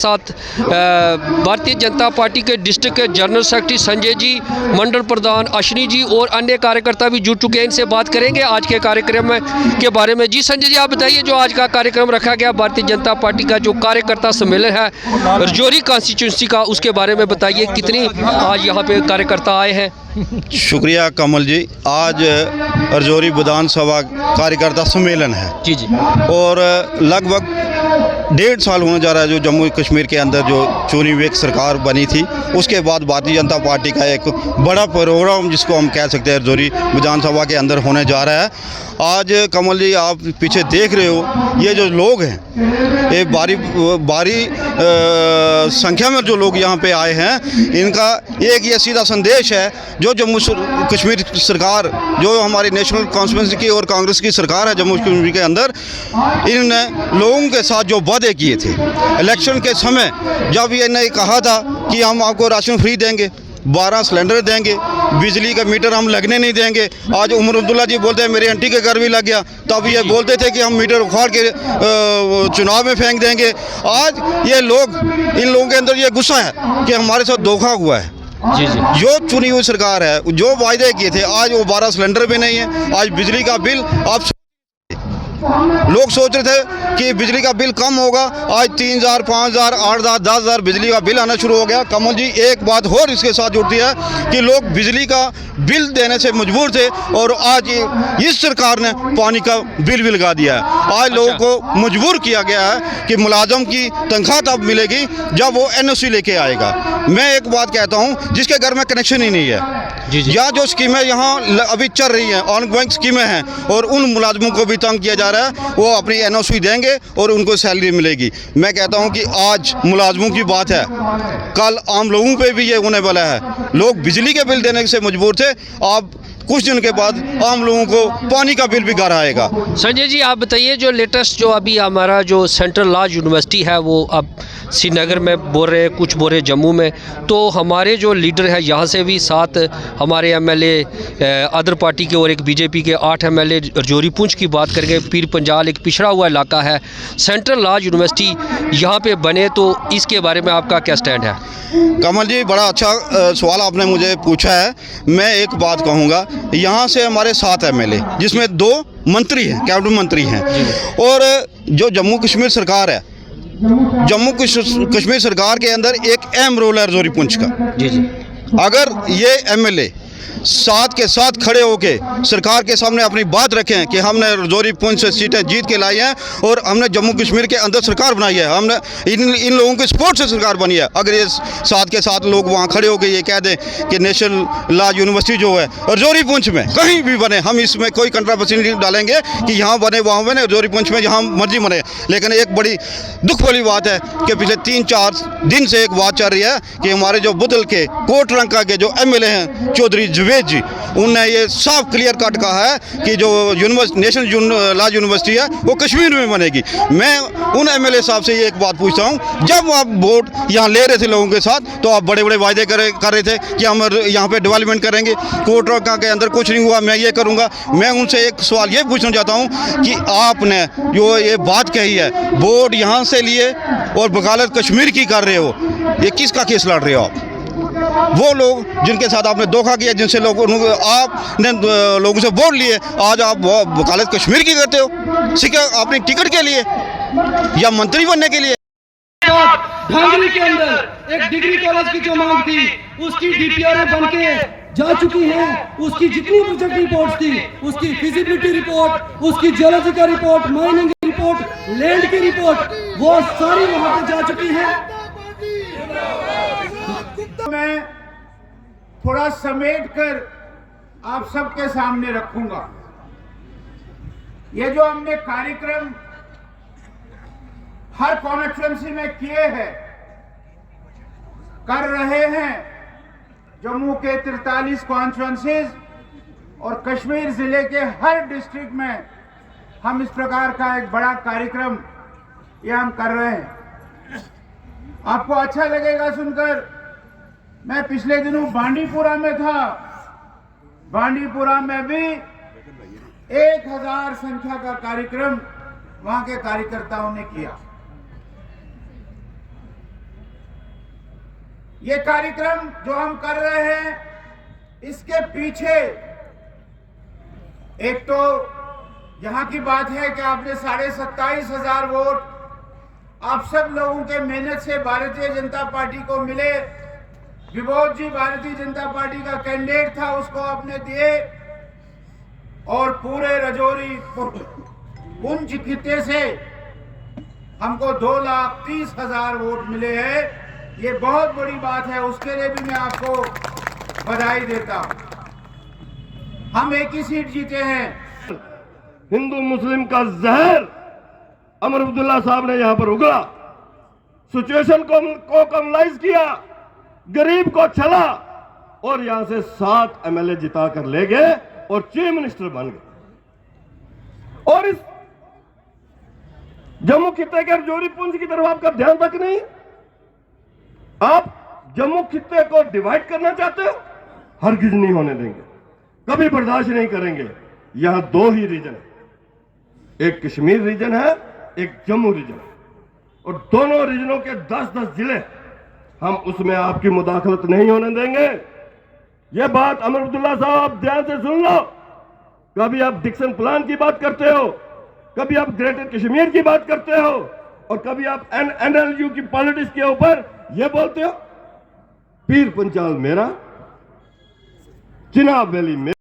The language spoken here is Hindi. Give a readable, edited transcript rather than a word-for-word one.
साथ भारतीय जनता पार्टी के district general secretary Sanjay ji, मंडल प्रधान अश्विनी जी और अन्य कार्यकर्ता भी जुड़ चुके हैं। इनसे बात करेंगे आज के कार्यक्रम के बारे में। जी संजय जी, आप बताइए, जो आज का कार्यक्रम रखा गया भारतीय जनता पार्टी का जो कार्यकर्ता सम्मेलन है रजौरी कॉन्स्टिट्यूंसी का, उसके बारे में बताइए, कितनी आज यहाँ पे कार्यकर्ता आए हैं? शुक्रिया कमल जी। आज रजौरी विधानसभा कार्यकर्ता सम्मेलन है जी जी, और लगभग 1.5 साल होने जा रहा है जो जम्मू कश्मीर के अंदर जो चुनी हुई एक सरकार बनी थी, उसके बाद भारतीय जनता पार्टी का एक बड़ा प्रोग्राम जिसको हम कह सकते हैं रजौरी विधानसभा के अंदर होने जा रहा है। आज कमल जी आप पीछे देख रहे हो, ये जो लोग हैं, ये भारी संख्या में जो लोग यहाँ पे आए हैं, इनका एक ये सीधा संदेश है जो जम्मू कश्मीर सरकार, जो हमारी नेशनल कॉन्फ्रेंस की और कांग्रेस की सरकार है जम्मू कश्मीर के अंदर, इनने लोगों के साथ जो वादे किए थे इलेक्शन के समय, जब ये ने कहा था कि हम आपको राशन फ्री देंगे, 12 सिलेंडर देंगे, बिजली का मीटर हम लगने नहीं देंगे। आज उमर अब्दुल्ला जी बोलते हैं मेरे आंटी के घर भी लग गया, तब ये बोलते थे कि हम मीटर उखाड़ के चुनाव में फेंक देंगे। आज ये लोग, इन लोगों के अंदर ये गुस्सा है कि हमारे साथ धोखा हुआ है। जी जी, जो चुनी हुई सरकार है, जो वायदे किए थे, आज वो 12 सिलेंडर भी नहीं है। आज बिजली का बिल आप लोग सोच रहे थे कि बिजली का बिल कम होगा, आज 3,000, 5,000, 8,000, 10,000 बिजली का बिल आना शुरू हो गया। कमल जी एक बात और इसके साथ जुड़ती है कि लोग बिजली का बिल देने से मजबूर थे और आज इस सरकार ने पानी का बिल भी लगा दिया है। आज लोगों को मजबूर किया गया है कि मुलाजम की तनख्वाह तब मिलेगी जब वो NOC लेके आएगा। मैं एक बात कहता हूँ, जिसके घर में कनेक्शन ही नहीं है, या जो स्कीमें यहाँ अभी चल रही हैं, ऑनगोइंग स्कीमें हैं, और उन मुलाजमों को भी तंग किया जा रहा है, वो अपनी NOC देंगे और उनको सैलरी मिलेगी। मैं कहता हूँ कि आज मुलाजमों की बात है, कल आम लोगों पे भी ये होने वाला है। लोग बिजली के बिल देने से मजबूर थे, अब कुछ दिन के बाद आम लोगों को पानी का बिल भी घर आएगा। संजय जी आप बताइए, जो लेटेस्ट जो अभी हमारा जो सेंट्रल लॉ यूनिवर्सिटी है वो अब श्रीनगर में बोल रहे हैं, कुछ बोल रहे जम्मू में, तो हमारे जो लीडर है यहाँ से भी 7 हमारे MLA अदर पार्टी के और एक BJP के 8 MLA रजौरी पुंछ की बात करके, पीर पंजाल एक पिछड़ा हुआ इलाका है, सेंट्रल लॉ यूनिवर्सिटी यहाँ पे बने, तो इसके बारे में आपका क्या स्टैंड है? कमल जी बड़ा अच्छा सवाल आपने मुझे पूछा है। मैं एक बात कहूँगा, यहाँ से हमारे 7 MLA, जिसमें 2 मंत्री हैं, कैबिनेट मंत्री हैं, और जो जम्मू कश्मीर सरकार है, जम्मू कश्मीर सरकार के अंदर एक अहम रोल है रजौरी पुंछ का। जी जी, अगर ये MLA साथ के साथ खड़े होके सरकार के सामने अपनी बात रखें कि हमने रजौरी पुंछ से सीटें जीत के लाई हैं और हमने जम्मू कश्मीर के अंदर सरकार बनाई है, हमने इन लोगों के सपोर्ट से सरकार बनी है, अगर ये साथ के साथ लोग वहाँ खड़े होकर ये कह दें कि नेशनल लॉ यूनिवर्सिटी जो है रजौरी पुंछ में कहीं भी बने, हम इसमें कोई कंट्रोवर्सी नहीं डालेंगे कि यहाँ बने वहाँ बने, रजौरी पुंछ में जहाँ मर्जी बने। लेकिन एक बड़ी दुख वाली बात है कि पिछले 3-4 दिन से एक बात चल रही है कि हमारे जो बुदल के कोटरंका के जो MLA हैं चौधरी जुवेद जी, उनने ये साफ क्लियर कट कहा है कि जो नेशनल लॉ यूनिवर्सिटी है वो कश्मीर में बनेगी। मैं उन MLA साहब से ये एक बात पूछता हूँ, जब आप वोट यहाँ ले रहे थे लोगों के साथ, तो आप बड़े बड़े वायदे कर रहे थे कि हम यहाँ पे डेवलपमेंट करेंगे, कोटरंका के अंदर कुछ नहीं हुआ, मैं ये करूँगा। मैं उनसे एक सवाल ये पूछना चाहता हूँ कि आपने जो ये बात कही है, वोट यहाँ से लिए और वकालत कश्मीर की कर रहे हो, ये किसका केस लड़ रहे हो आप? वो लोग जिनके साथ आपने धोखा किया, जिनसे आपने लोगों से वोट लिए, आज आप वकालत कश्मीर की करते हो, सिर्फ अपनी टिकट के लिए या मंत्री बनने के लिए। धांगरी के अंदर एक डिग्री कॉलेज की जो मांग थी, उसकी DPRA बन के जा चुकी है। उसकी जितनी प्रोजेक्ट रिपोर्ट थी, उसकी फिजिबिलिटी रिपोर्ट, उसकी geological report, mining report, land की रिपोर्ट, वो सारी वहां पे जा चुकी है। मैं थोड़ा समेट कर आप सबके सामने रखूंगा। ये जो हमने कार्यक्रम हर कॉन्स्टिट्यूएंसी में किए हैं, कर रहे हैं, जम्मू के 43 कॉन्स्टिट्यूएंसीज और कश्मीर जिले के हर डिस्ट्रिक्ट में हम इस प्रकार का एक बड़ा कार्यक्रम ये हम कर रहे हैं। आपको अच्छा लगेगा सुनकर। मैं पिछले दिनों बांडीपुरा में था, बांडीपुरा में भी 1000 संख्या का कार्यक्रम वहां के कार्यकर्ताओं ने किया। ये कार्यक्रम जो हम कर रहे हैं, इसके पीछे एक तो यहाँ की बात है कि आपने 27,500 वोट आप सब लोगों के मेहनत से भारतीय जनता पार्टी को मिले। विबोध जी भारतीय जनता पार्टी का कैंडिडेट था, उसको आपने दिए, और पूरे रजौरी पुंछ खित्ते से हमको 2,30,000 वोट मिले हैं। ये बहुत बड़ी बात है, उसके लिए भी मैं आपको बधाई देता हूं। हम एक ही सीट जीते हैं। हिंदू मुस्लिम का जहर अमर अब्दुल्ला साहब ने यहां पर उगला, सिचुएशन को कमलाइज किया, गरीब को छला और यहां से 7 एमएलए जिता कर ले गए और चीफ मिनिस्टर बन गए। और इस जम्मू खित्ते के रजौरी पुंछ की तरफ आपका ध्यान तक नहीं। आप जम्मू खित्ते को डिवाइड करना चाहते हो, हरगिज नहीं होने देंगे, कभी बर्दाश्त नहीं करेंगे। यहां 2 ही रीजन है, एक कश्मीर रीजन है, एक जम्मू रीजन है, और दोनों रीजनों के 10-10 जिले, हम उसमें आपकी मुदाखलत नहीं होने देंगे। यह बात अमर अब्दुल्ला साहब आप ध्यान से सुन लो। कभी आप डिक्सन प्लान की बात करते हो, कभी आप ग्रेटर कश्मीर की बात करते हो, और कभी आप एनएलयू की पॉलिटिक्स के ऊपर यह बोलते हो पीर पंचाल मेरा, चिनाब वैली मेरा।